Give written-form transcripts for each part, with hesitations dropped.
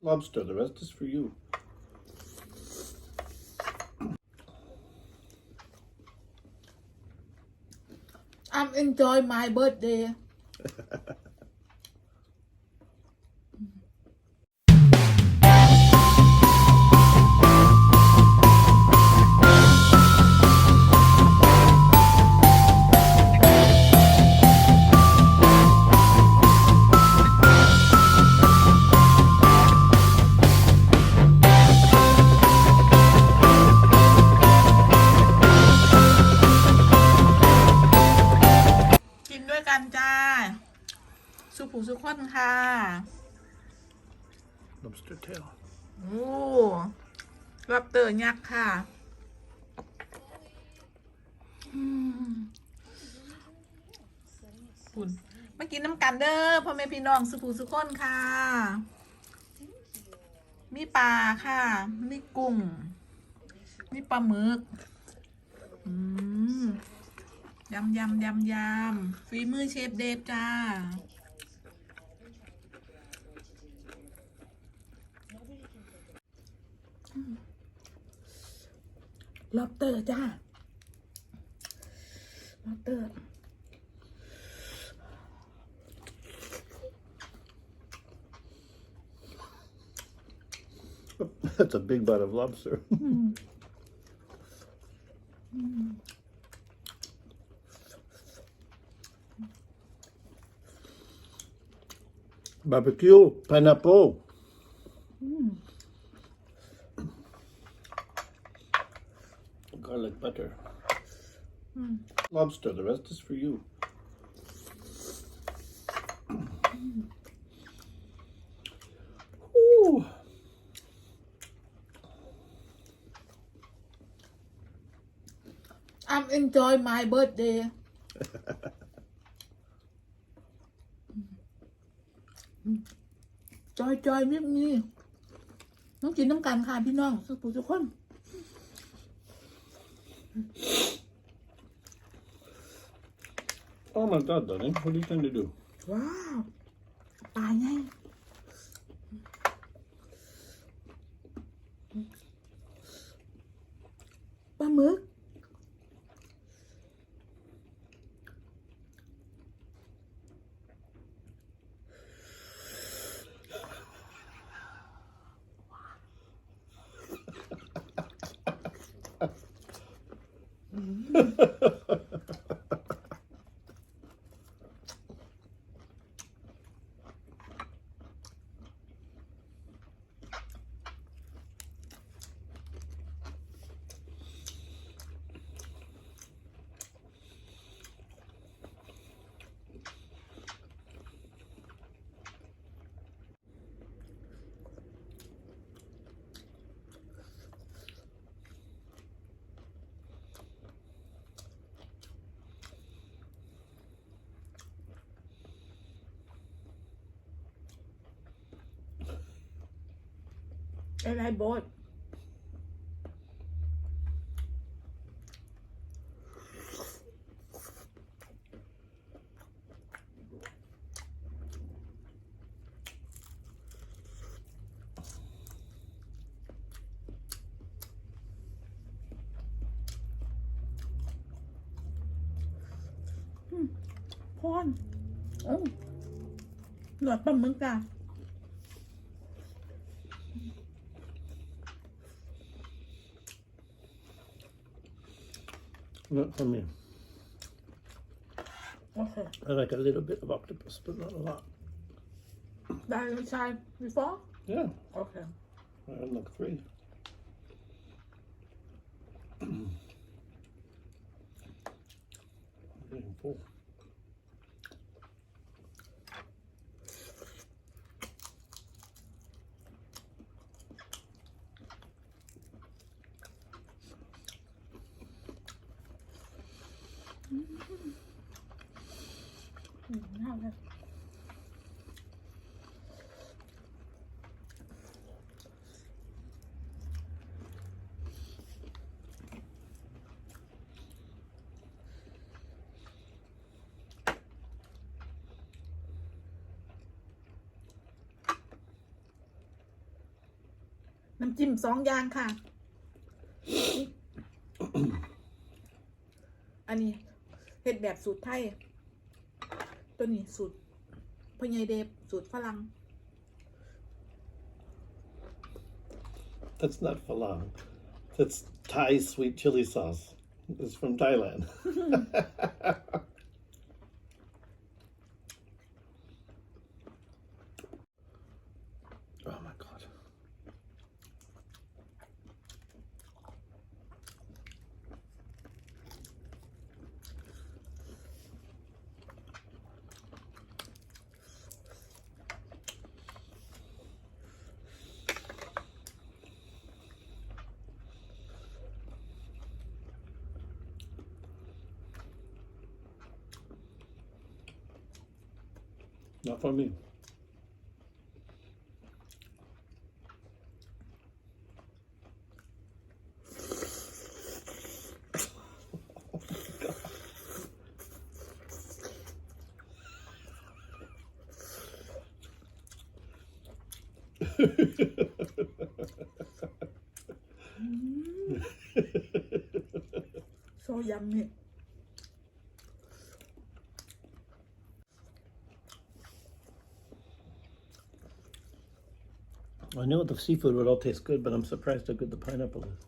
Lobster, the rest is for you. I'm enjoy my birthday กินด้วยกันจ้าสุผูสุขคนค่ะ Lobster tail. โอ้รับเตอร์ยักษ์ค่ะปุ่นมากินน้ำกันเด้อพ่อแม่พี่น้องสุผูสุขคนค่ะ มีปลาค่ะ มีกุ้ง มีปลาหมึกยำฝีมือเชฟเดฟจ้าล็อบเตอร์จ้าล็อบเตอร์ That's a big bite of lobster. Barbecue, pineapple. Garlic butter. Lobster, the rest is for you. Ooh. I'm enjoy my birthday จอยมีต้องกินน้ำกันค่ะพี่น้องทุกคน Oh my God, darling, what are you trying to do? ว้าวปลาไงปลาหมึกอะไรโบ๊ทพอนหนวดปลาหมึกจ้ะNot for me. Okay. I like a little bit of octopus, but not a lot. That inside before? Yeah, Okay. I had like 3. Getting full. น้ำจิ้ม2 อย่างค่ะ อันนี้เฮ็ดแบบสูตรไทย ตัวนี้สูตรพ่อใหญ่เดฟสูตรฝรั่ง That's not falang. That's Thai sweet chili sauce. It's from Thailand. Oh my god. Not for me. so yummy. I knew the seafood would all taste good, but I'm surprised how good the pineapple is.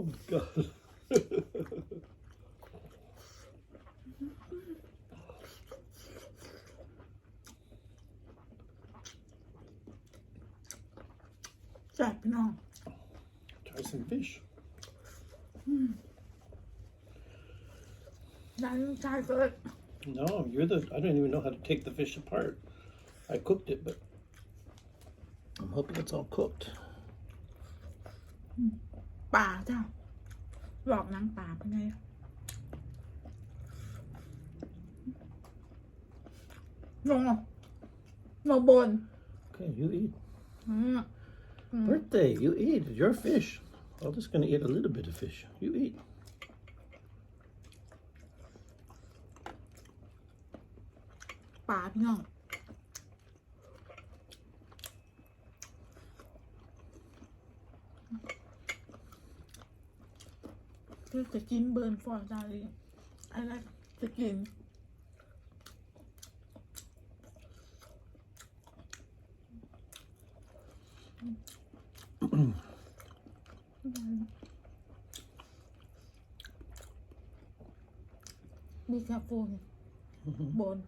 Oh my god. Try some fish. No, I don't even know how to take the fish apart. I cooked it, but I'm hoping it's all cooked. ป่าจ้าหลอกนางป่าเป็นไงno bone. Okay, you eat. Birthday, you eat. It's your fish. I'm just gonna eat a little bit of fish. You eat. ป่าพี่น้องคือจะกินเบิร์นฟอร์จารีอะไรจะกินมีแคปูนบน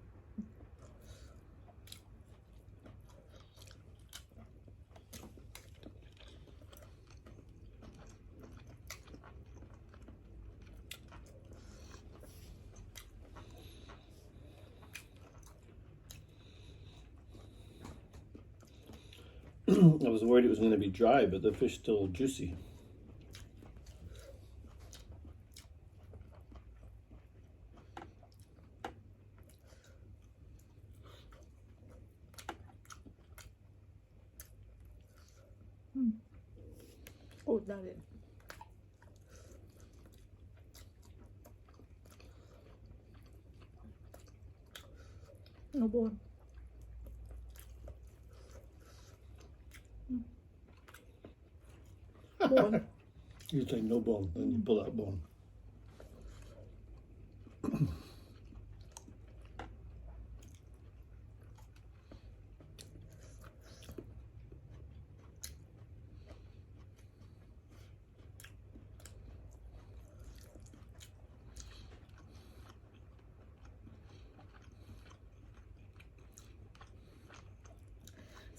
I was worried it was going to be dry, but the fish still juicy. Good, darling. No bone. Bone. You say no bone, then you pull out bone.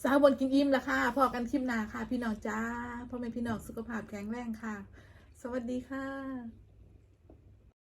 สาวบนกินอิ่มแล้วค่ะพอกันคลิปหน้าค่ะ พี่น้องจ้าพ่อแม่พี่น้องสุขภาพแข็งแรงค่ะ สวัสดีค่ะ